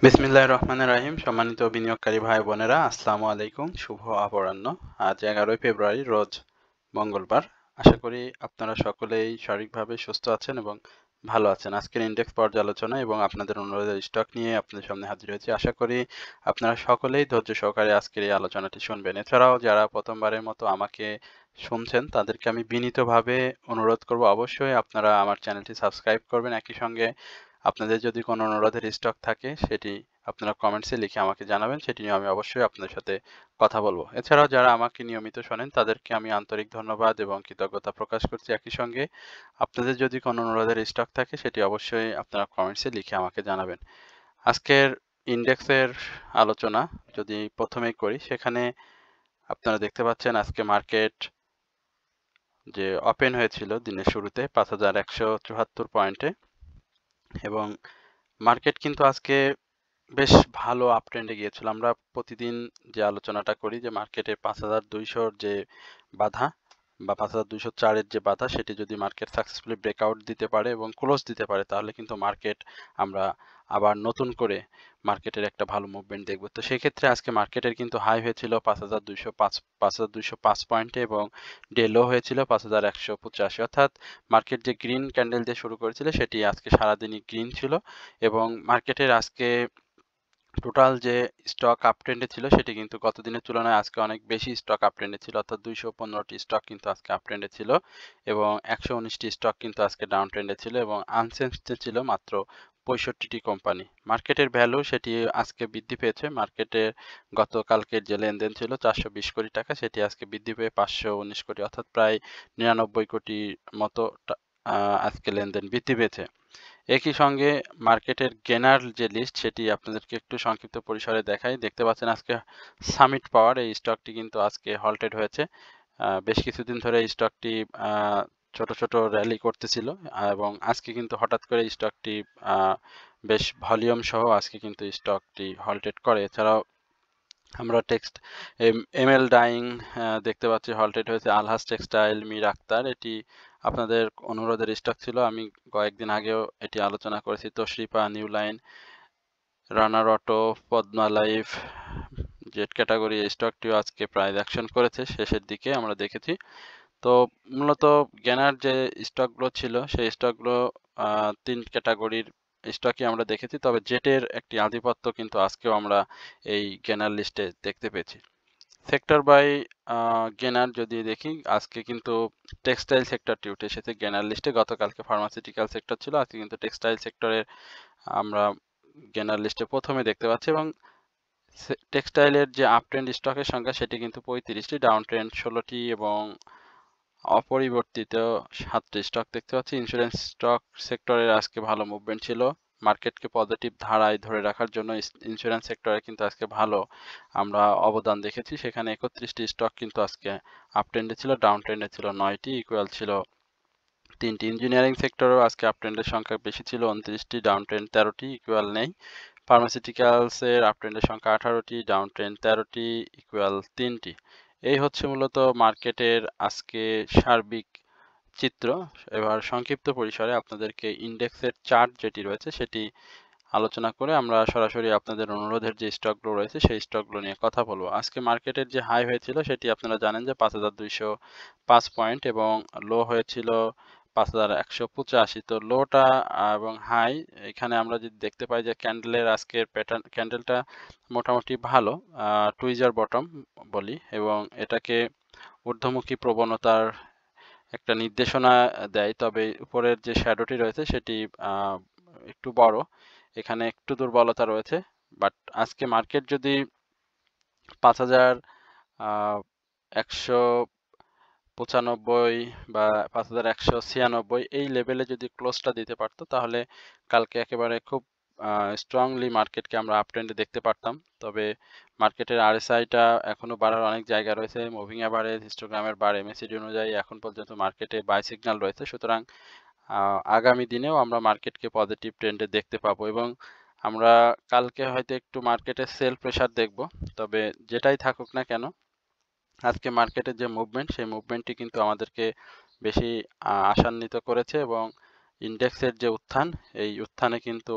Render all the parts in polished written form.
বিসমিল্লাহির রহমানির রহিম। সম্মানিত বিনিয়োগকারী ভাই বোনেরা, আসসালামু আলাইকুম। শুভ অপরাহ্ন। আজ 11 ফেব্রুয়ারি, রোজ মঙ্গলবার। আশা করি আপনারা সকলেই শারীরিকভাবে সুস্থ আছেন এবং ভালো আছেন। আজকের ইন্ডেক্স পর্যালোচনা এবং আপনাদের অনুরোধের স্টক নিয়ে আপনাদের সামনে হাজির হয়েছি। আশা করি আপনারা সকলেই ধৈর্য সহকারে আজকের এই আলোচনাটি শুনবেন। এছাড়াও যারা প্রথমবারের মতো আমাকে শুনছেন তাদেরকে আমি বিনীতভাবে অনুরোধ করব, অবশ্যই আপনারা আমার চ্যানেলটি সাবস্ক্রাইব করবেন। একই সঙ্গে আপনাদের যদি কোনো অনুরোধের স্টক থাকে সেটি আপনারা কমেন্টসে লিখে আমাকে জানাবেন, সেটি নিয়ে আমি অবশ্যই আপনাদের সাথে কথা বলবো। এছাড়াও যারা আমাকে নিয়মিত শোনেন তাদেরকে আমি আন্তরিক ধন্যবাদ এবং কৃতজ্ঞতা প্রকাশ করছি। একই সঙ্গে আপনাদের যদি কোনো অনুরোধের স্টক থাকে সেটি অবশ্যই আপনারা কমেন্টসে লিখে আমাকে জানাবেন। আজকের ইন্ডেক্সের আলোচনা যদি প্রথমেই করি, সেখানে আপনারা দেখতে পাচ্ছেন আজকে মার্কেট যে ওপেন হয়েছিল দিনের শুরুতে 5174 পয়েন্টে, এবং মার্কেট কিন্তু আজকে বেশ ভালো আপ ট্রেন্ডে গিয়েছিল। আমরা প্রতিদিন যে আলোচনাটা করি যে মার্কেটে 5200 যে বাধা বা 5204 এর যে বাধা, সেটি যদি মার্কেট সাকসেসফুলি ব্রেকআউট দিতে পারে এবং ক্লোজ দিতে পারে, তাহলে কিন্তু মার্কেট আমরা আবার নতুন করে মার্কেটের একটা ভালো মুভমেন্ট দেখব। তো সেক্ষেত্রে আজকে মার্কেটের কিন্তু হাই হয়েছিল 5205 পয়েন্টে এবং ডে লো হয়েছিল 5185। অর্থাৎ মার্কেট যে গ্রিন ক্যান্ডেল দিয়ে শুরু করেছিল সেটি আজকে সারাদিনই গ্রিন ছিল, এবং মার্কেটের আজকে টোটাল যে স্টক আপ ট্রেন্ডে ছিল সেটি কিন্তু গত দিনের তুলনায় আজকে অনেক বেশি স্টক আপ ট্রেন্ডে ছিল। অর্থাৎ 215টি স্টক কিন্তু আজকে আপ ট্রেন্ডে ছিল এবং 119টি স্টক কিন্তু আজকে ডাউন ট্রেন্ডে ছিল, এবং আনচেঞ্জড ছিল মাত্র 65টি কোম্পানি। মার্কেটের ভ্যালু সেটি আজকে বৃদ্ধি পেয়েছে। মার্কেটের গতকালকের যে লেনদেন ছিল 420 কোটি টাকা, সেটি আজকে বৃদ্ধি পেয়ে 519 কোটি, অর্থাৎ প্রায় 99 কোটির মতো আজকে লেনদেন বৃদ্ধি পেয়েছে। একই সঙ্গে মার্কেটের গেনার যে লিস্ট সেটি আপনাদেরকে একটু সংক্ষিপ্ত পরিসরে দেখাই। দেখতে পাচ্ছেন আজকে সামিট পাওয়ার এই স্টকটি কিন্তু আজকে হল্টেড হয়েছে। বেশ কিছুদিন ধরে এই স্টকটি ছোট ছোট র্যালি করতেছিল, এবং আজকে কিন্তু হঠাৎ করে স্টকটি বেশ ভলিউম সহ আজকে কিন্তু স্টকটি হল্টেড করে। এছাড়াও আমরা এমএল ডাইং দেখতে পাচ্ছি হল্টেড হয়েছে। আলহাজ টেক্সটাইল, মীর আক্তার, এটি আপনাদের অনুরোধের স্টক ছিল, আমি কয়েকদিন আগেও এটি আলোচনা করেছি। Tosrifa, New Line, Runner Auto, Padma Life, Z category স্টকটিও আজকে প্রাইস অ্যাকশন করেছে শেষের দিকে আমরা দেখেছি। তো মূলত গেনার যে স্টকগুলো ছিল সেই স্টকগুলো 3 ক্যাটাগরির স্টকই আমরা দেখেছি, তবে জেটের একটি আধিপত্য কিন্তু আজকেও আমরা এই গেনার লিস্টে দেখতে পেয়েছি। সেক্টর বাই গেনার যদি দেখি, আজকে কিন্তু টেক্সটাইল সেক্টরটি উঠে এসেছে গেনার লিস্টে। গতকালকে ফার্মাসিউটিক্যাল সেক্টর ছিল, আজকে কিন্তু টেক্সটাইল সেক্টরের আমরা গেনার লিস্টে প্রথমে দেখতে পাচ্ছি, এবং টেক্সটাইলের যে আপ ট্রেন্ড স্টকের সংখ্যা সেটি কিন্তু 35টি, ডাউন ট্রেন্ড 16টি এবং অপরিবর্তিত 7টি স্টক দেখতে পাচ্ছি। ইন্স্যুরেন্স স্টক সেক্টরের আজকে ভালো মুভমেন্ট ছিল। মার্কেটকে পজিটিভ ধারায় ধরে রাখার জন্য ইন্স্যুরেন্স সেক্টরে কিন্তু আজকে ভালো আমরা অবদান দেখেছি। সেখানে 31টি স্টক কিন্তু আজকে আপ ট্রেন্ডে ছিল, ডাউন ট্রেন্ডে ছিল 9টি, ইকুয়াল ছিল 3টি। ইঞ্জিনিয়ারিং সেক্টরেও আজকে আপ ট্রেন্ডের সংখ্যা বেশি ছিল, 29টি, ডাউন ট্রেন্ড 13টি, ইকুয়াল নেই। ফার্মাসিউটিক্যালসের আপ ট্রেন্ডের সংখ্যা 18টি, ডাউন ট্রেন্ড 13টি, ইকুয়াল 3টি। এই হচ্ছে মূলত মার্কেটের আজকে সার্বিক চিত্র। এবার সংক্ষিপ্ত পরিসরে আপনাদেরকে ইন্ডেক্সের চার্ট যেটি রয়েছে সেটি আলোচনা করে আমরা সরাসরি আপনাদের অনুরোধের যে স্টকগুলো রয়েছে সেই স্টকগুলো নিয়ে কথা বলবো। আজকে মার্কেটের যে হাই হয়েছিল সেটি আপনারা জানেন যে 5205 পয়েন্ট, এবং লো হয়েছিল 5185। তো লোটা এবং হাই এখানে আমরা যদি দেখতে পাই যে ক্যান্ডেলের আজকের প্যাটার্ন, ক্যান্ডেলটা মোটামুটি ভালো, টুইজার বটম বলি, এবং এটাকে ঊর্ধ্বমুখী প্রবণতার একটা নির্দেশনা দেয়। তবে উপরের যে শ্যাডোটি রয়েছে সেটি একটু বড়, এখানে একটু দুর্বলতা রয়েছে। বাট আজকে মার্কেট যদি 5195 বা 5196 এই লেভেলে যদি ক্লোজটা দিতে পারতো, তাহলে কালকে একেবারে খুব স্ট্রংলি মার্কেটকে আমরা আপ ট্রেন্ডে দেখতে পারতাম। তবে মার্কেটের আরএসআইটা এখনো বাড়ার অনেক জায়গা রয়েছে। মুভিং অ্যাভারেজ, হিস্টোগ্রামের বার, এমএসিডি অনুযায়ী এখন পর্যন্ত মার্কেটে বাই সিগন্যাল রয়েছে। সুতরাং আগামী দিনেও আমরা মার্কেটকে পজিটিভ ট্রেন্ডে দেখতে পাবো, এবং আমরা কালকে হয়তো একটু মার্কেটে সেল প্রেসার দেখব। তবে যেটাই থাকুক না কেন, আজকে মার্কেটের যে মুভমেন্ট সেই মুভমেন্টটি কিন্তু আমাদেরকে বেশি আশান্বিত করেছে, এবং ইন্ডেক্সের যে উত্থান, এই উত্থানে কিন্তু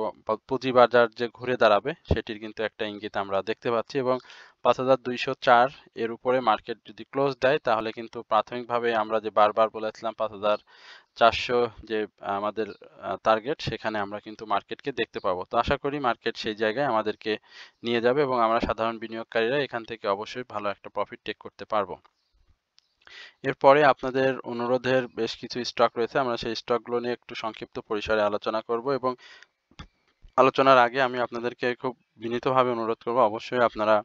পুঁজিবাজার যে ঘুরে দাঁড়াবে সেটির কিন্তু একটা ইঙ্গিত আমরা দেখতে পাচ্ছি এবং 5204 এর উপরে মার্কেট যদি ক্লোজ দেয় তাহলে কিন্তু প্রাথমিকভাবে আমরা যে বারবার বলেছিলাম 5400 যে আমাদের টার্গেট, সেখানে আমরা কিন্তু মার্কেটকে দেখতে পাবো। তো আশা করি মার্কেট সেই জায়গায় আমাদেরকে নিয়ে যাবে এবং আমরা সাধারণ বিনিয়োগকারীরা এখান থেকে অবশ্যই ভালো একটা প্রফিট টেক করতে পারবো। এরপরে আপনাদের অনুরোধের বেশ কিছু স্টক রয়েছে, আমরা সেই স্টকগুলো নিয়ে একটু সংক্ষিপ্ত পরিসরে আলোচনা করব এবং আলোচনার আগে আমি আপনাদেরকে খুব বিনীতভাবে অনুরোধ করব অবশ্যই আপনারা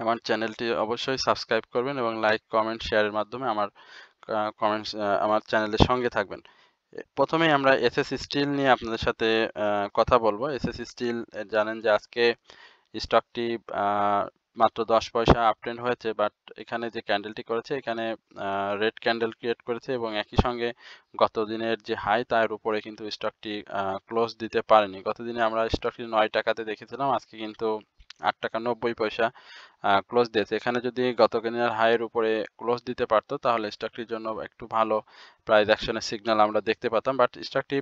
আমার চ্যানেলটি অবশ্যই সাবস্ক্রাইব করবেন এবং লাইক, কমেন্ট, শেয়ারের মাধ্যমে আমার কমেন্টস আমার চ্যানেলের সঙ্গে থাকবেন। প্রথমেই আমরা এসএস স্টিল নিয়ে আপনাদের সাথে কথা বলবো। এসএস স্টিল জানেন যে আজকে স্টকটি মাত্র 10 পয়সা আপট্রেন্ড হয়েছে, বাট এখানে যে ক্যান্ডেলটি করেছে এখানে রেড ক্যান্ডেল ক্রিয়েট করেছে এবং একই সঙ্গে গত দিনের যে হাই তার উপরে কিন্তু স্টকটি ক্লোজ দিতে পারেনি। গত দিনে আমরা স্টকটি 9 টাকাতে দেখেছিলাম, আজকে কিন্তু 8 টাকা 90 পয়সা ক্লোজ দিয়েছে। এখানে যদি গত দিনের হাইয়ের উপরে ক্লোজ দিতে পারতো তাহলে স্টকটির জন্য একটু ভালো প্রাইস অ্যাকশনের সিগন্যাল আমরা দেখতে পেতাম, বাট স্টকটি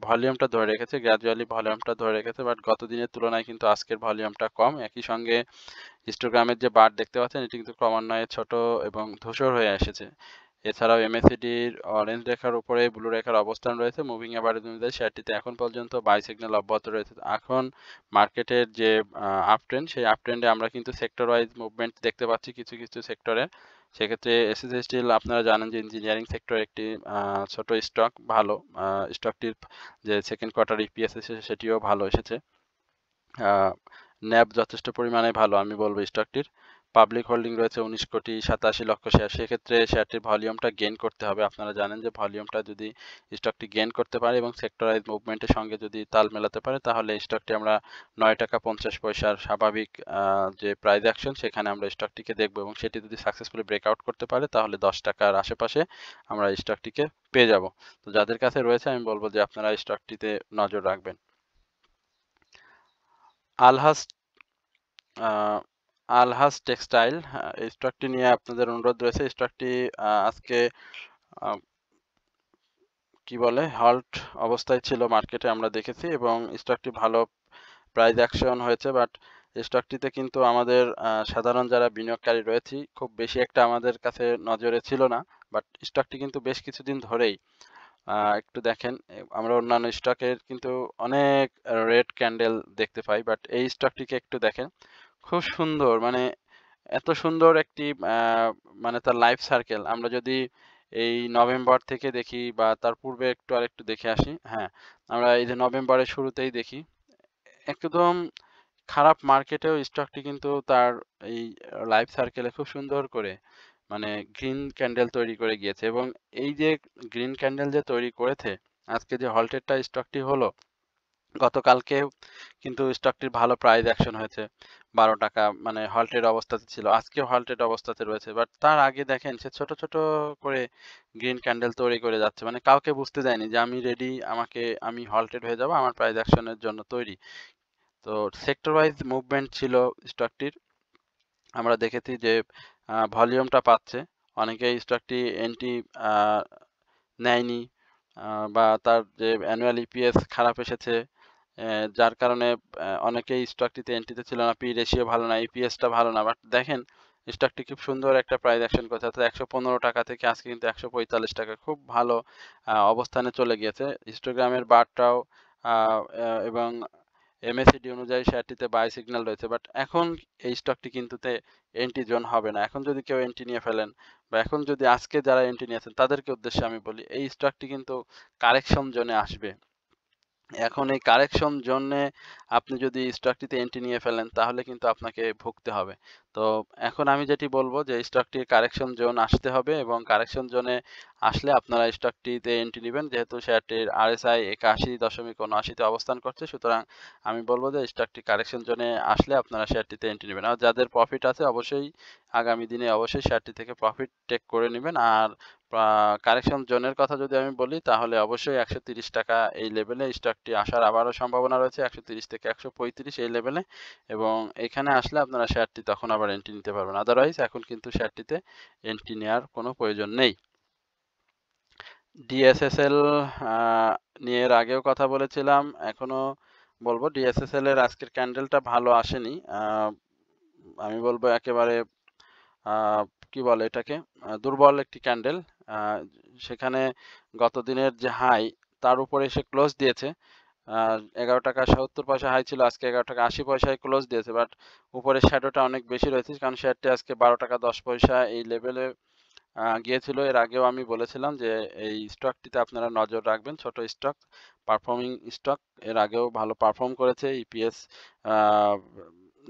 ভলিউমটা ধরে রেখেছে, গ্র্যাজুয়ালি ভলিউমটা ধরে রেখেছে, বাট গত দিনের তুলনায় কিন্তু আজকের ভলিউমটা কম। একই সঙ্গে হিস্টোগ্রামের যে বার দেখতে পাচ্ছেন এটি কিন্তু ক্রমান্বয়ে ছোট এবং ধূসর হয়ে এসেছে। এছাড়াও এমএসিডির অরেঞ্জ রেখার উপরে ব্লু রেখার অবস্থান রয়েছে। মুভিং অ্যাভারেজ অনুযায়ী শেয়ারটিতে এখন পর্যন্ত বাই সিগন্যাল অব্যাহত রয়েছে। এখন মার্কেটের যে আপ ট্রেন্ড, সেই আপ ট্রেন্ডে আমরা কিন্তু সেক্টর ওয়াইজ মুভমেন্ট দেখতে পাচ্ছি কিছু কিছু সেক্টরে। সেক্ষেত্রে এসএস স্টিল আপনারা জানেন যে ইঞ্জিনিয়ারিং সেক্টর একটি ছোট স্টক, ভালো স্টকটির যে সেকেন্ড কোয়ার্টার ইপিএস এসেছে সেটিও ভালো এসেছে। ন্যাব যথেষ্ট পরিমাণে ভালো আমি বলবো স্টকটির। পাবলিক হোল্ডিং রয়েছে 19,87,00,000 শেয়ার। সেক্ষেত্রে শেয়ারটির ভলিউমটা গেইন করতে হবে। আপনারা জানেন যে ভলিউমটা যদি স্টকটি গেইন করতে পারে এবং সেক্টরাইজ মুভমেন্টের সঙ্গে যদি তাল মেলাতে পারে তাহলে স্টকটি আমরা 9 টাকা 50 পয়সার স্বাভাবিক যে প্রাইস অ্যাকশন সেখানে আমরা স্টকটিকে দেখব এবং সেটি যদি সাকসেসফুলি ব্রেকআউট করতে পারে তাহলে 10 টাকার আশেপাশে আমরা স্টকটিকে পেয়ে যাব। তো যাদের কাছে রয়েছে আমি বলবো যে আপনারা স্টকটিতে নজর রাখবেন। আলহাজ আলহাজ টেক্সটাইল, এই স্টকটি নিয়ে আপনাদের অনুরোধ রয়েছে। স্টকটি আজকে কি বলে হল্ট অবস্থায় ছিল মার্কেটে আমরা দেখেছি এবং স্টকটি ভালো প্রাইস অ্যাকশন হয়েছে, বাট স্টকটিতে কিন্তু আমাদের সাধারণ যারা বিনিয়োগকারী রয়েছি খুব বেশি একটা আমাদের কাছে নজরে ছিল না, বাট স্টকটি কিন্তু বেশ কিছুদিন ধরেই একটু দেখেন আমরা অন্যান্য স্টকের কিন্তু অনেক রেড ক্যান্ডেল দেখতে পাই, বাট এই স্টকটিকে একটু দেখেন খুব সুন্দর, মানে এত সুন্দর একটি মানে তার লাইফ সার্কেল আমরা যদি এই নভেম্বর থেকে দেখি বা তার পূর্বে একটু আরেকটু দেখে আসি। হ্যাঁ, আমরা এই যে নভেম্বরের শুরুতেই দেখি একদম খারাপ মার্কেটেও স্টকটি কিন্তু তার এই লাইফ সার্কেলে খুব সুন্দর করে মানে গ্রিন ক্যান্ডেল তৈরি করে গিয়েছে এবং এই যে গ্রিন ক্যান্ডেল যে তৈরি করেছে আজকে যে হল্টেডটা স্টকটি হলো, গতকালকে কিন্তু স্টকটির ভালো প্রাইস অ্যাকশন হয়েছে 12 টাকা, মানে হল্টেড অবস্থাতে ছিল, আজকেও হল্টেড অবস্থাতে রয়েছে, বাট তার আগে দেখেন সে ছোট ছোট করে গ্রিন ক্যান্ডেল তৈরি করে যাচ্ছে, মানে কাউকে বুঝতে দেয়নি যে আমি রেডি, আমি হল্টেড হয়ে যাব, আমার প্রাইস অ্যাকশনের জন্য তৈরি। তো সেক্টর ওয়াইজ মুভমেন্ট ছিল স্টকটির, আমরা দেখেছি যে ভলিউমটা পাচ্ছে, অনেকেই স্টকটি এন্ট্রি নেয়নি বা তার যে অ্যানুয়াল ইপিএস খারাপ এসেছে, যার কারণে অনেকেই স্টকটিতে এন্ট্রিতে ছিল না, পি রেশিও ভালো না, ইপিএসটা ভালো না, বাট দেখেন স্টকটি খুব সুন্দর একটা প্রাইস অ্যাকশন করেছে, অর্থাৎ 115 টাকা থেকে আজকে কিন্তু 145 টাকা, খুব ভালো অবস্থানে চলে গিয়েছে। হিস্টোগ্রামের বারটাও এবং এমএসিডি অনুযায়ী শেয়ারটিতে বাই সিগন্যাল রয়েছে, বাট এখন এই স্টকটি কিন্তু এন্ট্রি জোন হবে না। এখন যদি কেউ এন্ট্রি নিয়ে ফেলেন বা এখন যদি আজকে যারা এন্ট্রি নিয়েছেন তাদেরকে উদ্দেশ্যে আমি বলি এই স্টকটি কিন্তু কারেকশন জোনে আসবে। এখন এই কারেকশন জোনে আপনি যদি স্টকটিতে এন্ট্রি নিয়ে ফেলেন তাহলে কিন্তু আপনাকে ভুগতে হবে। তো এখন আমি যেটি বলবো যে স্টকটির কারেকশন জোন আসতে হবে এবং কারেকশন জোনে আসলে আপনারা স্টকটিতে এন্ট্রি নেবেন, যেহেতু শেয়ারটির আরএসআই 81.79 অবস্থান করছে, সুতরাং আমি বলবো যে স্টকটি কারেকশন জোনে আসলে আপনারা শেয়ারটিতে এন্ট্রি নেবেন। আর যাদের প্রফিট আছে অবশ্যই আগামী দিনে অবশ্যই শেয়ারটি থেকে প্রফিট টেক করে নেবেন। আর কারেকশন জোনের কথা যদি আমি বলি তাহলে অবশ্যই 130 টাকা এই লেভেলে স্টকটি আসার আবারও সম্ভাবনা রয়েছে, 130 থেকে 135 এই লেভেলে, এবং এখানে আসলে আপনারা শেয়ারটি তখন আবার এন্ট্রি নিতে পারবেন। আদারওয়াইজ এখন কিন্তু শেয়ারটিতে এন্ট্রি নেওয়ার কোনো প্রয়োজন নেই। ডিএসএসএল নিয়ে এর আগেও কথা বলেছিলাম, এখনো বলবো ডিএসএসএল এর আজকের ক্যান্ডেলটা ভালো আসেনি। আমি বলবো একেবারে কি বলে এটাকে, দুর্বল একটি ক্যান্ডেল। সেখানে গত দিনের যে হাই তার উপরে এসে ক্লোজ দিয়েছে। 11 টাকা 70 পয়সা হাই ছিল, আজকে 11 টাকা 80 পয়সায় ক্লোজ দিয়েছে, বাট উপরের শ্যাডোটা অনেক বেশি রয়েছে, কারণ শেয়ারটি আজকে 12 টাকা 10 পয়সা এই লেভেলে গিয়েছিল। এর আগেও আমি বলেছিলাম যে এই স্টকটিতে আপনারা নজর রাখবেন, ছোট স্টক, পারফর্মিং স্টক। এর আগেও ভালো পারফর্ম করেছে, ইপিএস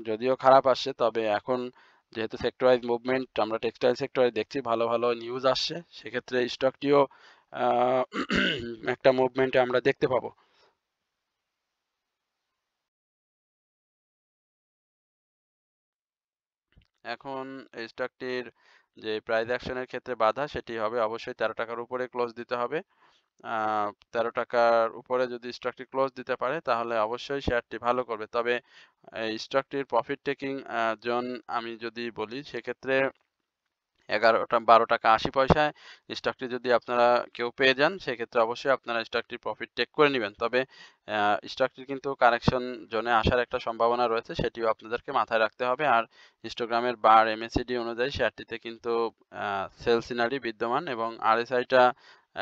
যদিও খারাপ আসছে, তবে এখন যেহেতু সেক্টর ওয়াইজ মুভমেন্ট, আমরা টেক্সটাইল সেক্টরে দেখছি ভালো ভালো নিউজ আসছে, সেক্ষেত্রে স্টকটিও একটা মুভমেন্টে আমরা দেখতে পাবো। এখন এই স্টকটির যে প্রাইস অ্যাকশনের ক্ষেত্রে বাধা, সেটি হবে অবশ্যই 13 টাকার উপরে ক্লোজ দিতে হবে। 13 টাকার উপরে যদি স্টকটি ক্লোজ দিতে পারে তাহলে অবশ্যই শেয়ারটি ভালো করবে। তবে এই স্টকটির প্রফিট টেকিং জোন আমি যদি বলি, সেক্ষেত্রে 12 টাকা 80 পয়সায় স্টকটি যদি আপনারা কেউ পেয়ে যান, সেক্ষেত্রে অবশ্যই আপনারা স্টকটির প্রফিট টেক করে নেবেন। তবে স্টকটির কিন্তু কারেকশন জোনে আসার একটা সম্ভাবনা রয়েছে, সেটিও আপনাদেরকে মাথায় রাখতে হবে। আর হিস্টোগ্রামের বার এমএসিডি অনুযায়ী শেয়ারটিতে কিন্তু সেল সিনারি বিদ্যমান, এবং আরএসআইটা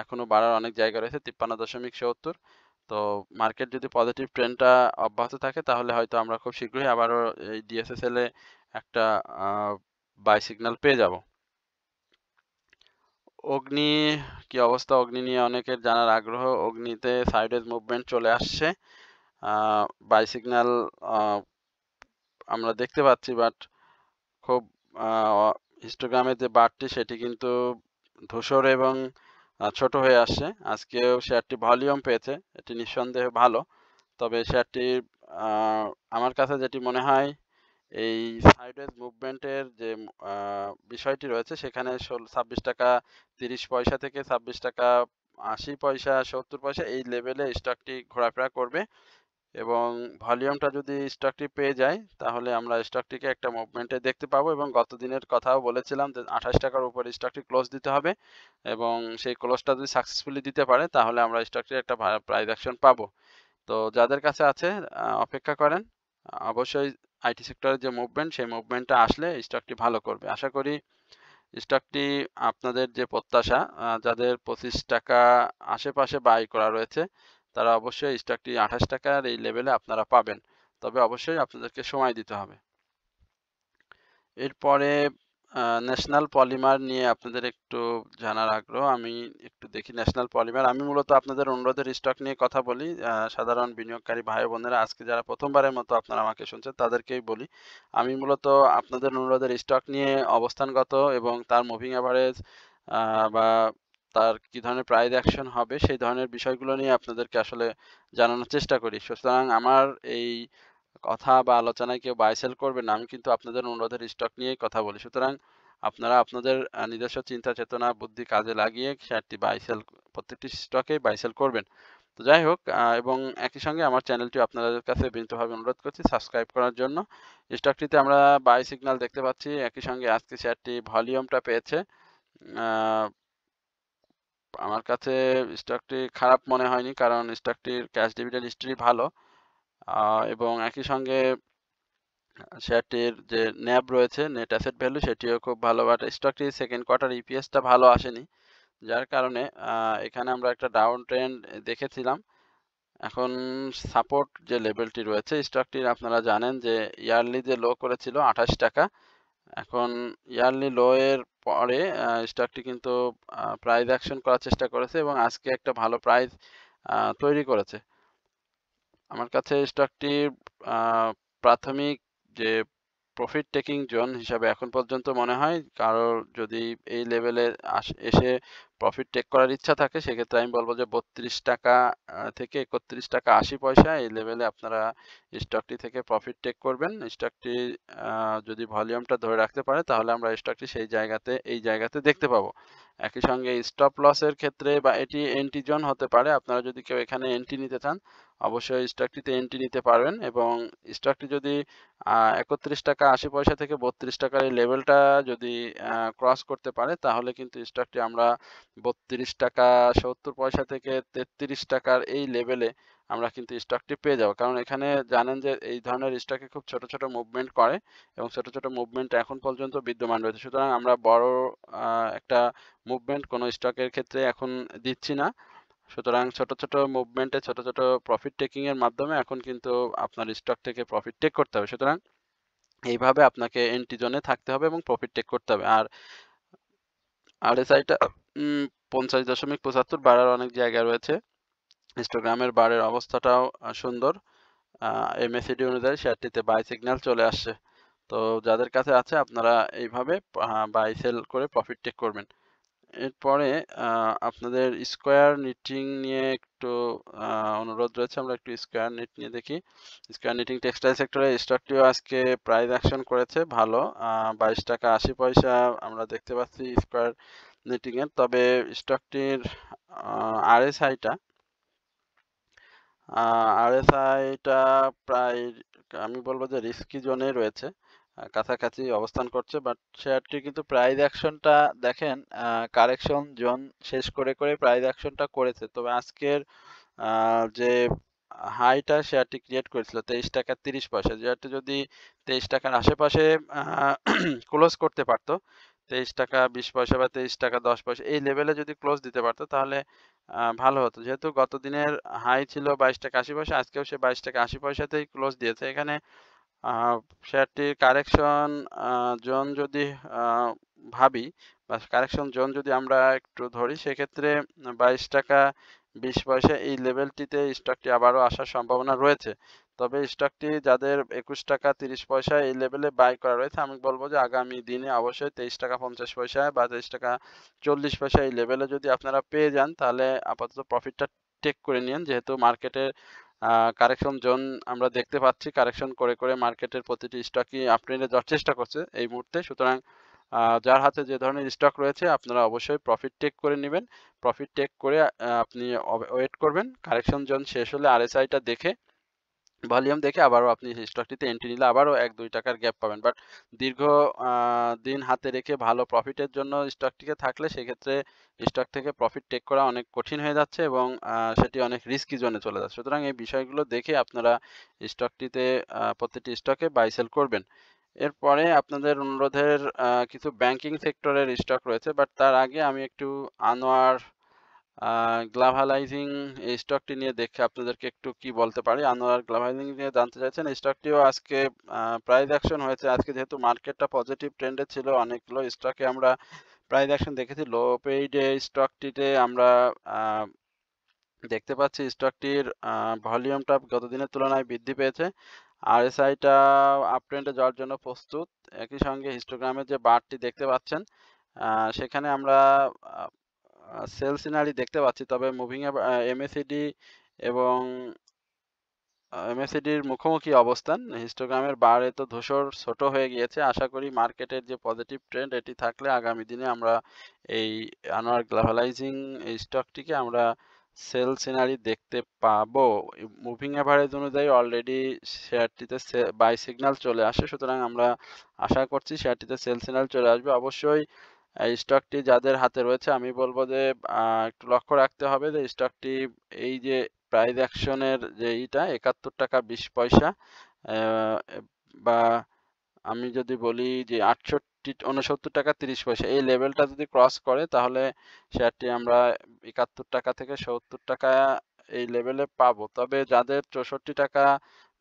এখনো বাড়ার অনেক জায়গা রয়েছে, 53.70। তো মার্কেট যদি পজিটিভ ট্রেন্ডটা অব্যাহত থাকে তাহলে হয়তো আমরা খুব শীঘ্রই আবারও এই ডিএসএসএল এ একটা বাই সিগন্যাল পেয়ে যাব। অগ্নি কি অবস্থা? অগ্নি নিয়ে অনেকের জানার আগ্রহ। অগ্নিতে সাইডওয়েজ মুভমেন্ট চলে আসছে, বাই সিগন্যাল আমরা দেখতে পাচ্ছি, বাট খুব হিস্টোগ্রামের যে বারটি সেটি কিন্তু ধূসর এবং ছোট হয়ে আসছে। আজকেও শেয়ারটি ভলিউম পেয়েছে, এটি নিঃসন্দেহে ভালো। তবে শেয়ারটির আমার কাছে যেটি মনে হয়, এই সাইডওয়েজ মুভমেন্টের যে বিষয়টি রয়েছে, সেখানে 26 টাকা 30 পয়সা থেকে 26 টাকা 80 পয়সা 70 পয়সা এই লেভেলে স্টকটি ঘোরাফেরা করবে, এবং ভলিউমটা যদি স্টকটি পেয়ে যায় তাহলে আমরা স্টকটিকে একটা মুভমেন্টে দেখতে পাবো। এবং গত দিনের কথাও বলেছিলাম যে 28 টাকার উপরে স্টকটি ক্লোজ দিতে হবে, এবং সেই ক্লোজটা যদি সাকসেসফুলি দিতে পারে তাহলে আমরা স্টকটির একটা প্রাইস অ্যাকশন পাবো। তো যাদের কাছে আছে অপেক্ষা করেন, অবশ্যই আইটি সেক্টরের যে মুভমেন্ট, সেই মুভমেন্টটা আসলে স্টকটি ভালো করবে। আশা করি স্টকটি আপনাদের যে প্রত্যাশা, যাদের 25 টাকা আশেপাশে বাই করা রয়েছে, তারা অবশ্যই স্টকটি 28 টাকার এই লেভেলে আপনারা পাবেন। তবে অবশ্যই আপনাদেরকে সময় দিতে হবে। এরপরে ন্যাশনাল পলিমার নিয়ে আপনাদের একটু জানার আগ্রহ। আমি একটু দেখি ন্যাশনাল পলিমার। আমি মূলত আপনাদের অনুরোধের স্টক নিয়ে কথা বলি। সাধারণ বিনিয়োগকারী ভাই বোনেরা, আজকে যারা প্রথমবারের মতো আপনারা আমাকে শুনছেন তাদেরকেই বলি, আমি মূলত আপনাদের অনুরোধের স্টক নিয়ে অবস্থানগত এবং তার মুভিং অ্যাভারেজ বা তার কি ধরনের প্রাইস অ্যাকশন হবে সেই ধরনের বিষয়গুলো নিয়ে আপনাদেরকে আসলে জানানোর চেষ্টা করি। সুতরাং আমার এই কথা বা আলোচনায় কেউ বাই সেল করবে না, আমি কিন্তু আপনাদের অনুরোধের স্টক নিয়েই কথা বলি। সুতরাং আপনারা আপনাদের নিজস্ব চিন্তা চেতনা বুদ্ধি কাজে লাগিয়ে শেয়ারটি বাই সেল, প্রত্যেকটি স্টকেই বাই সেল করবেন। তো যাই হোক, এবং একই সঙ্গে আমার চ্যানেলটি আপনাদের কাছে বিনীতভাবে অনুরোধ করছি সাবস্ক্রাইব করার জন্য। স্টকটিতে আমরা বাই সিগন্যাল দেখতে পাচ্ছি, একই সঙ্গে আজকে শেয়ারটি ভলিউমটা পেয়েছে। আমার কাছে স্টকটি খারাপ মনে হয়নি, কারণ স্টকটির ক্যাশ ডিভিডেন্ড হিস্ট্রি ভালো, এবং একই সঙ্গে শেয়ারটির যে ন্যাব রয়েছে, নেট অ্যাসেট ভ্যালু, সেটিও খুব ভালো। বাট স্টকটির সেকেন্ড কোয়ার্টার ইপিএসটা ভালো আসেনি, যার কারণে এখানে আমরা একটা ডাউন ট্রেন্ড দেখেছিলাম। এখন সাপোর্ট যে লেভেলটি রয়েছে স্টকটির, আপনারা জানেন যে ইয়ারলি যে লো করেছিল 28 টাকা, এখন ইয়ারলি লো এর পরে স্টকটি কিন্তু প্রাইস অ্যাকশন করার চেষ্টা করেছে এবং আজকে একটা ভালো প্রাইস তৈরি করেছে। আমার কাছে স্টকটির প্রাথমিক যে প্রফিট টেকিং জোন হিসাবে এখন পর্যন্ত মনে হয়, কারোর যদি এই লেভেলে এসে প্রফিট টেক করার ইচ্ছা থাকে, সেক্ষেত্রে আমি বলবো যে 32 টাকা থেকে 31 টাকা 80 পয়সা এই লেভেলে আপনারা স্টকটি থেকে প্রফিট টেক করবেন। স্টকটি যদি ভলিউমটা ধরে রাখতে পারে তাহলে আমরা স্টকটি এই জায়গাতে দেখতে পাবো। একই সঙ্গে স্টপ লসের ক্ষেত্রে বা এটি এন্ট্রি জোন হতে পারে, আপনারা যদি কেউ এখানে এন্ট্রি নিতে চান অবশ্যই স্টকটিতে এন্ট্রি নিতে পারবেন এবং স্টকটি যদি 31 টাকা 80 পয়সা থেকে 32 টাকার এই লেভেলটা যদি ক্রস করতে পারে তাহলে কিন্তু স্টকটি আমরা 32 টাকা 70 পয়সা থেকে 33 টাকার এই লেভেলে আমরা কিন্তু স্টকটি পেয়ে যাব। কারণ এখানে জানেন যে এই ধরনের স্টকে খুব ছোট ছোট মুভমেন্ট করে এবং ছোট ছোট মুভমেন্ট এখন পর্যন্ত বিদ্যমান রয়েছে। সুতরাং আমরা বড় একটা মুভমেন্ট কোনো স্টকের ক্ষেত্রে এখন দিচ্ছি না। সুতরাং ছোট ছোট মুভমেন্টে ছোট ছোট প্রফিট টেকিং এর মাধ্যমে এখন কিন্তু আপনার স্টক থেকে প্রফিট টেক করতে হবে। সুতরাং এইভাবে আপনাকে এন্ট্রি জোনে থাকতে হবে এবং প্রফিট টেক করতে হবে। আর আরএসআইটা 50.75 বাড়ার অনেক জায়গা রয়েছে। হিস্টোগ্রামের বারের অবস্থাটাও সুন্দর। MACD অনুযায়ী শেয়ারটিতে বাই সিগন্যাল চলে আসছে। তো যাদের কাছে আছে আপনারা এইভাবে বাই সেল করে প্রফিট টেক করবেন। এরপরে আপনাদের স্কোয়ার নিটিং নিয়ে একটু অনুরোধ রয়েছে, আমরা একটু স্কোয়ার নিট নিয়ে দেখি। স্কোয়ার নিটিং টেক্সটাইল সেক্টরে স্টকটিও আজকে প্রাইস অ্যাকশন করেছে ভালো, 22 টাকা 80 পয়সা আমরা দেখতে পাচ্ছি স্কোয়ার নিটিং এর। তবে স্টকটির আরএসআইটা প্রায় আমি বলবো যে রিস্কি জোনে রয়েছে, কাছাকাছি অবস্থান করছে, বাট শেয়ারটি কিন্তু প্রাইস অ্যাকশনটা দেখেন কারেকশন জোন শেষ করে করে প্রাইস অ্যাকশনটা করেছে। তবে আজকের যে হাইটা শেয়ারটি ক্রিয়েট করেছিল 23 টাকা 30 পয়সা, যেটা যদি 23 টাকার আশেপাশে ক্লোজ করতে পারতো, 23 টাকা 20 পয়সা বা 23 টাকা 10 পয়সা এই লেভেলে যদি ক্লোজ দিতে পারতো তাহলে ভালো হতো। যেহেতু গত দিনের হাই ছিল 22 টাকা 80 পয়সা, আজকেও সে 22 টাকা 80 পয়সাতেই ক্লোজ দিয়েছে। এখানে শেয়ারটির কারেকশন জোন যদি ভাবি বা কারেকশন জোন যদি আমরা একটু ধরি সেক্ষেত্রে 22 টাকা 20 পয়সা এই লেভেলটিতে স্টকটি আবারও আসার সম্ভাবনা রয়েছে। তবে স্টকটি যাদের 21 টাকা 30 পয়সা এই লেভেলে বাই করা রয়েছে, আমি বলবো যে আগামী দিনে অবশ্যই 23 টাকা 50 পয়সা বা 23 টাকা 40 পয়সা এই লেভেলে যদি আপনারা পেয়ে যান তাহলে আপাতত প্রফিটটা টেক করে নিন। যেহেতু মার্কেটের কারেকশন জোন আমরা দেখতে পাচ্ছি, কারেকশন করে করে মার্কেটের প্রতিটি স্টকই আপট্রেন্ডে যাওয়ার চেষ্টা করছে এই মুহূর্তে। সুতরাং যার হাতে যে ধরনের স্টক রয়েছে আপনারা অবশ্যই প্রফিট টেক করে নেবেন। প্রফিট টেক করে আপনি ওয়েট করবেন, কারেকশন জোন শেষ হলে আরএসআইটা দেখে ভলিউম দেখে আবারও আপনি স্টকটিতে এন্ট্রি নিলে আবারও 1-2 টাকার গ্যাপ পাবেন। বাট দীর্ঘ দিন হাতে রেখে ভালো প্রফিটের জন্য স্টকটিকে থাকলে সেক্ষেত্রে স্টক থেকে প্রফিট টেক করা অনেক কঠিন হয়ে যাচ্ছে এবং সেটি অনেক রিস্কি জোনে চলে যাচ্ছে। সুতরাং এই বিষয়গুলো দেখে আপনারা স্টকটিতে প্রতিটি স্টকে বাই সেল করবেন। এরপরে আপনাদের অনুরোধের কিছু ব্যাংকিং সেক্টরের স্টক রয়েছে, বাট তার আগে আমি একটু আনোয়ার গ্লোবালাইজিং এই স্টকটি নিয়ে দেখে আপনাদেরকে একটু কি বলতে পারি। আনোয়ার গ্লোবালাইজিং নিয়ে জানতে চাইছেন, এই স্টকটিও আজকে প্রাইস অ্যাকশন হয়েছে। আজকে যেহেতু মার্কেটটা পজিটিভ ট্রেন্ডে ছিল, অনেকগুলো স্টকে আমরা প্রাইস অ্যাকশন দেখেছি। লো পেইডে স্টকটিতে আমরা দেখতে পাচ্ছি স্টকটির ভলিউমটা গত দিনের তুলনায় বৃদ্ধি পেয়েছে। আরএসআইটা আপ ট্রেন্ডে যাওয়ার জন্য প্রস্তুত। একই সঙ্গে হিস্টোগ্রামের যে বারটি দেখতে পাচ্ছেন সেখানে আমরা সেল সিনারি দেখতে পাচ্ছি। তবে মুভিং এমএসিডি এবং এমএসিডির মুখোমুখি অবস্থান, হিস্টোগ্রামের বারে তো ধূসর ছোট হয়ে গিয়েছে। আশা করি মার্কেটের যে পজিটিভ ট্রেন্ড এটি থাকলে আগামী দিনে আমরা এই আনোয়ার গ্লোবালাইজিং এই স্টকটিকে আমরা সেল সিনারি দেখতে পাবো। মুভিং অ্যাভারেজ অনুযায়ী অলরেডি শেয়ারটিতে বাই সিগন্যাল চলে আসে, সুতরাং আমরা আশা করছি শেয়ারটিতে সেল সিগন্যাল চলে আসবে। অবশ্যই এই স্টকটি যাদের হাতে রয়েছে আমি বলবো যে একটু লক্ষ্য রাখতে হবে যে স্টকটি এই যে প্রাইস অ্যাকশনের যে 71 টাকা 20 পয়সা বা আমি যদি বলি যে 69 টাকা 30 পয়সা এই লেভেলটা যদি ক্রস করে তাহলে শেয়ারটি আমরা 71 টাকা থেকে 70 টাকা এই লেভেলে পাবো। তবে যাদের 64 টাকা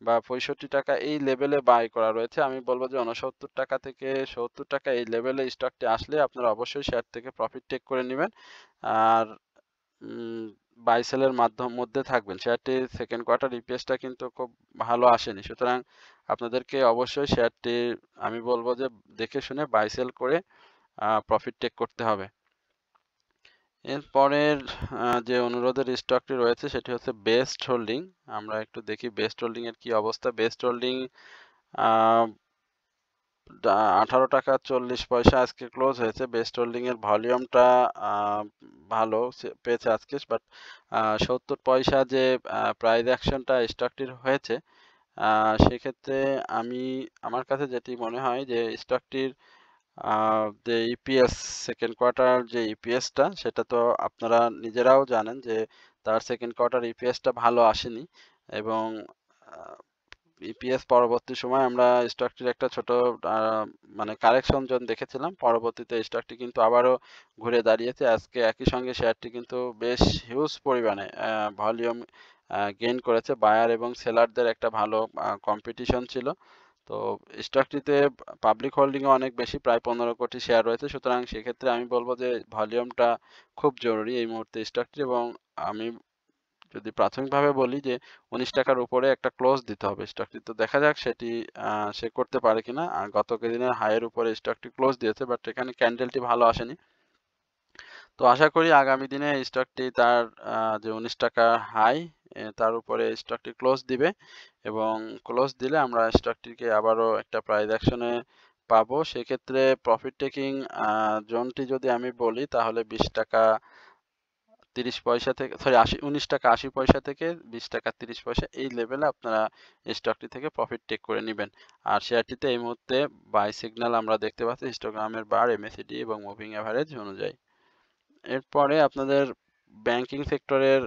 বা 65 টাকা এই লেভেলে বাই করা রয়েছে আমি বলবো যে 69 টাকা থেকে 70 টাকা এই লেভেলে স্টকটি আসলে আপনারা অবশ্যই শেয়ার থেকে প্রফিট টেক করে নেবেন আর বাই সেলের মধ্যে থাকবেন। শেয়ারটির সেকেন্ড কোয়ার্টার ইপিএসটা কিন্তু খুব ভালো আসেনি, সুতরাং আপনাদেরকে অবশ্যই শেয়ারটি আমি বলবো যে দেখে শুনে বাই সেল করে প্রফিট টেক করতে হবে। এরপরের যে অনুরোধের স্টকটি রয়েছে সেটি হচ্ছে বেস্ট হোল্ডিং। আমরা একটু দেখি বেস্ট হোল্ডিং এর কি অবস্থা। বেস্ট হোল্ডিং 18 টাকা 40 পয়সা আজকে ক্লোজ হয়েছে। বেস্ট হোল্ডিং এর ভলিউমটা ভালো পেয়েছে আজকে, বাট 70 পয়সা যে প্রাইস অ্যাকশনটা স্টকটির হয়েছে, সেক্ষেত্রে আমার কাছে যেটি মনে হয় যে স্টকটির যে ইপিএস সেকেন্ড কোয়ার্টার যে ইপিএসটা, সেটা তো আপনারা নিজেরাও জানেন যে তার সেকেন্ড কোয়ার্টার ইপিএসটা ভালো আসেনি, এবং ইপিএস পরবর্তী সময় আমরা স্টকটির একটা ছোট মানে কারেকশন জোন দেখেছিলাম। পরবর্তীতে স্টকটি কিন্তু আবারও ঘুরে দাঁড়িয়েছে। আজকে একই সঙ্গে শেয়ারটি কিন্তু বেশ হিউজ পরিমাণে ভলিউম গেইন করেছে। বায়ার এবং সেলারদের একটা ভালো কম্পিটিশন ছিল। তো স্টকটিতে পাবলিক হোল্ডিংও অনেক বেশি, প্রায় 15 কোটি শেয়ার রয়েছে। সুতরাং সেক্ষেত্রে আমি বলবো যে ভলিউমটা খুব জরুরি এই মুহূর্তে স্টকটি, এবং আমি যদি প্রাথমিকভাবে বলি যে 19 টাকার উপরে একটা ক্লোজ দিতে হবে স্টকটি। তো দেখা যাক সেটি সে করতে পারে কিনা। গত দিনের হাইয়ের উপরে স্টকটি ক্লোজ দিয়েছে, বাট এখানে ক্যান্ডেলটি ভালো আসেনি। তো আশা করি আগামী দিনে স্টকটি তার যে 19 টাকা হাই, তার উপরে স্টকটি ক্লোজ দিবে, এবং ক্লোজ দিলে আমরা স্টকটিকে আবারও একটা প্রাইস অ্যাকশনে পাবো। সেক্ষেত্রে প্রফিট টেকিং জোনটি যদি আমি বলি, তাহলে 20 টাকা 30 পয়সা থেকে, সরি 19 টাকা 80 পয়সা থেকে 20 টাকা 30 পয়সা এই লেভেলে আপনারা স্টকটি থেকে প্রফিট টেক করে নেবেন। আর শেয়ারটিতে এই মুহূর্তে বাই সিগন্যাল আমরা দেখতে পাচ্ছি হিস্টোগ্রামের বার, এমএসিডি এবং মুভিং অ্যাভারেজ অনুযায়ী। এরপরে আপনাদের ব্যাংকিং সেক্টরের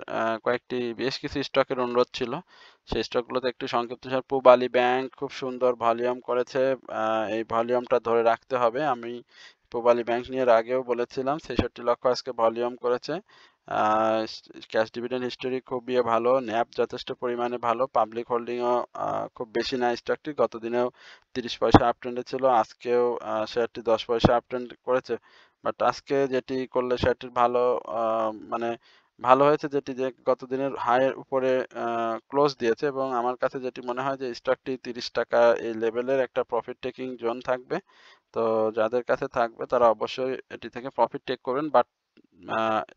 কয়েকটি বেশ কিছু স্টকের অনুরোধ ছিল। সেই স্টকগুলোতে একটু সংক্ষিপ্তসার। পূবালী ব্যাংক খুব সুন্দর ভলিউম করেছে, এই ভলিউমটা ধরে রাখতে হবে। আমি পূবালী ব্যাংক নিয়ে এর আগেও বলেছিলাম, 66 লক্ষ আজকে ভলিউম করেছে। ক্যাশ ডিভিডেন্ড হিস্টোরি খুবই ভালো, ন্যাপ যথেষ্ট পরিমাণে ভালো, পাবলিক হোল্ডিংও খুব বেশি না স্টকটি। গত দিনেও 30 পয়সা আপ ট্রেন্ডে ছিল, আজকেও শেয়ারটি 10 পয়সা আপ ট্রেন্ড করেছে। বাট আজকে যেটি করলে শেয়ারটির ভালো মানে ভালো হয়েছে, যেটি যে গত দিনের হাইয়ের উপরে ক্লোজ দিয়েছে, এবং আমার কাছে যেটি মনে হয় যে স্টকটি 30 টাকা এই লেভেলের একটা প্রফিট টেকিং জোন থাকবে। তো যাদের কাছে থাকবে তারা অবশ্যই এটি থেকে প্রফিট টেক করবেন, বাট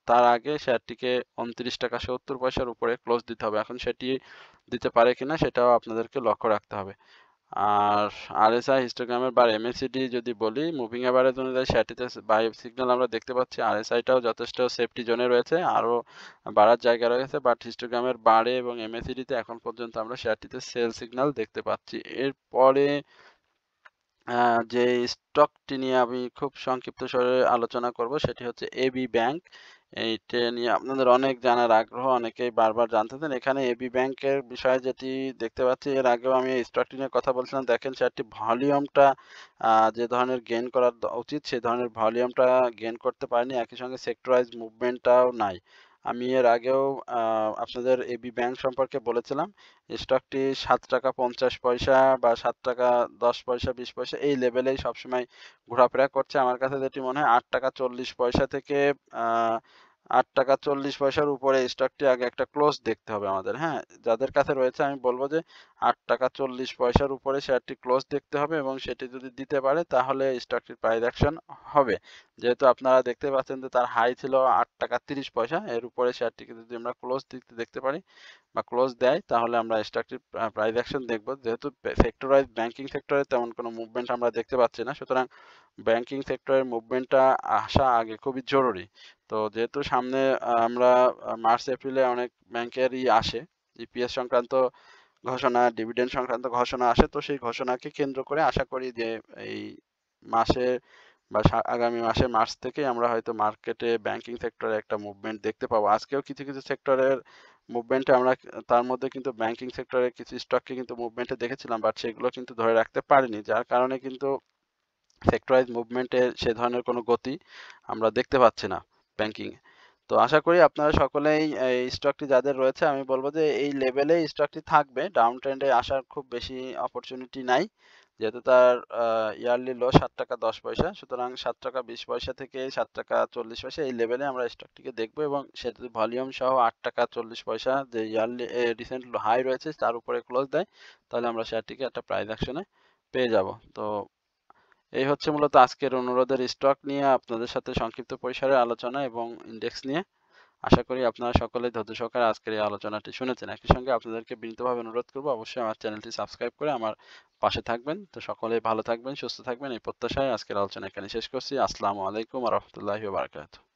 তার আগে শেয়ারটিকে 29 টাকা 70 পয়সার উপরে ক্লোজ দিতে হবে। এখন সেটি দিতে পারে কিনা সেটাও আপনাদেরকে লক্ষ্য রাখতে হবে। আর আরএসআই হিস্টোগ্রামের বার এমএসিডি যদি বলি, মুভিং অ্যাভারেজ অনুযায়ী শেয়ারটিতে বাই সিগন্যাল আমরা দেখতে পাচ্ছি। আরএসআইটাও যথেষ্ট সেফটি জোনে রয়েছে, আরও বাড়ার জায়গা রয়েছে, বাট হিস্টোগ্রামের বারে এবং এমএসিডিতে এখন পর্যন্ত আমরা শেয়ারটিতে সেল সিগন্যাল দেখতে পাচ্ছি। এরপরে যে স্টকটি নিয়ে আমি খুব সংক্ষিপ্ত স্বরে আলোচনা করব, সেটি হচ্ছে এবি ব্যাংক। এইটা নিয়ে আপনাদের অনেক জানার আগ্রহ, অনেকেই বারবার জানতে চান। এখানে এবি ব্যাংকের বিষয়ে যেটি দেখতে পাচ্ছি, এর আগেও আমি এই স্টকটি নিয়ে কথা বলছিলাম। দেখেন শেয়ারটি ভলিউমটা যে ধরনের গেইন করা উচিত সেই ধরনের ভলিউমটা গেইন করতে পারেনি, একই সঙ্গে সেক্টরাইজ মুভমেন্টটাও নাই। আমি এর আগেও আপনাদের এবি ব্যাংক সম্পর্কে বলেছিলাম, স্টকটি 7 টাকা 50 পয়সা বা 7 টাকা 10 পয়সা 20 পয়সা এই লেভেলেই সবসময় ঘোরাফেরা করছে। আমার কাছে যেটি মনে হয় 8 টাকা 40 পয়সা থেকে 8 টাকা 40 পয়সার উপরে স্টকটি আগে একটা ক্লোজ দেখতে হবে আমাদের। হ্যাঁ, যাদের কাছে রয়েছে আমি বলবো যে 8 টাকা 40 পয়সার উপরে শেয়ারটি ক্লোজ দেখতে হবে, এবং সেটি যদি দিতে পারে তাহলে স্টকটির প্রাইস অ্যাকশন হবে। যেহেতু আপনারা দেখতে পাচ্ছেন যে তার হাই ছিল 8 টাকা 30 পয়সা, এর উপরে শেয়ারটিকে যদি আমরা ক্লোজ দেখতে পারি বা ক্লোজ দেয়, তাহলে আমরা স্টকটির প্রাইস অ্যাকশন দেখব। যেহেতু সেক্টরাইজ ব্যাংকিং সেক্টরে তেমন কোনো মুভমেন্ট আমরা দেখতে পাচ্ছি না, সুতরাং ব্যাংকিং সেক্টরের মুভমেন্টটা আসা আগে খুবই জরুরি। তো যেহেতু সামনে আমরা মার্চ এপ্রিলে অনেক ব্যাংকেরই আসে ইপিএস সংক্রান্ত ঘোষণা, ডিভিডেন্ড সংক্রান্ত ঘোষণা আসে, তো সেই ঘোষণাকে কেন্দ্র করে আশা করি যে এই মাসে বা আগামী মাসে মার্চ থেকে আমরা হয়তো মার্কেটে ব্যাংকিং সেক্টরে একটা মুভমেন্ট দেখতে পাবো। আজকেও কিছু কিছু সেক্টরের মুভমেন্টে আমরা, তার মধ্যে কিন্তু ব্যাংকিং সেক্টরের কিছু স্টককে কিন্তু মুভমেন্টে দেখেছিলাম, বাট সেগুলো কিন্তু ধরে রাখতে পারিনি, যার কারণে কিন্তু সেক্টরাইজ মুভমেন্টে সে ধরনের কোনো গতি আমরা দেখতে পাচ্ছি না ব্যাংকিং। তো আশা করি আপনারা সকলেই এই স্টকটি যাদের রয়েছে, আমি বলবো যে এই লেভেলে স্টকটি থাকবে, ডাউন ট্রেন্ডে আসার খুব বেশি অপরচুনিটি নাই, যেহেতু তার ইয়ারলি লো 7 টাকা 10 পয়সা। সুতরাং 7 টাকা 20 পয়সা থেকে 7 টাকা 40 পয়সা এই লেভেলে আমরা স্টকটিকে দেখবো, এবং সেটা ভলিউম সহ 8 টাকা 40 পয়সা যে ইয়ারলি রিসেন্ট হাই রয়েছে তার উপরে ক্লোজ দেয়, তাহলে আমরা শেয়ারটিকে একটা প্রাইস অ্যাকশনে পেয়ে যাব। তো এই হচ্ছে মূলত আজকের অনুরোধের স্টক নিয়ে আপনাদের সাথে সংক্ষিপ্ত পরিসরে আলোচনা এবং ইন্ডেক্স নিয়ে। আশা করি আপনারা সকলে ধৈর্য সহকারে আজকের এই আলোচনাটি শুনেছেন। একই সঙ্গে আপনাদেরকে বিনীতভাবে অনুরোধ করব অবশ্যই আমার চ্যানেলটি সাবস্ক্রাইব করে আমার পাশে থাকবেন। তো সকলেই ভালো থাকবেন, সুস্থ থাকবেন এই প্রত্যাশায় আজকের আলোচনা এখানে শেষ করছি। আসসালামু আলাইকুম ওয়া রাহমাতুল্লাহি ওয়া বারাকাতুহু।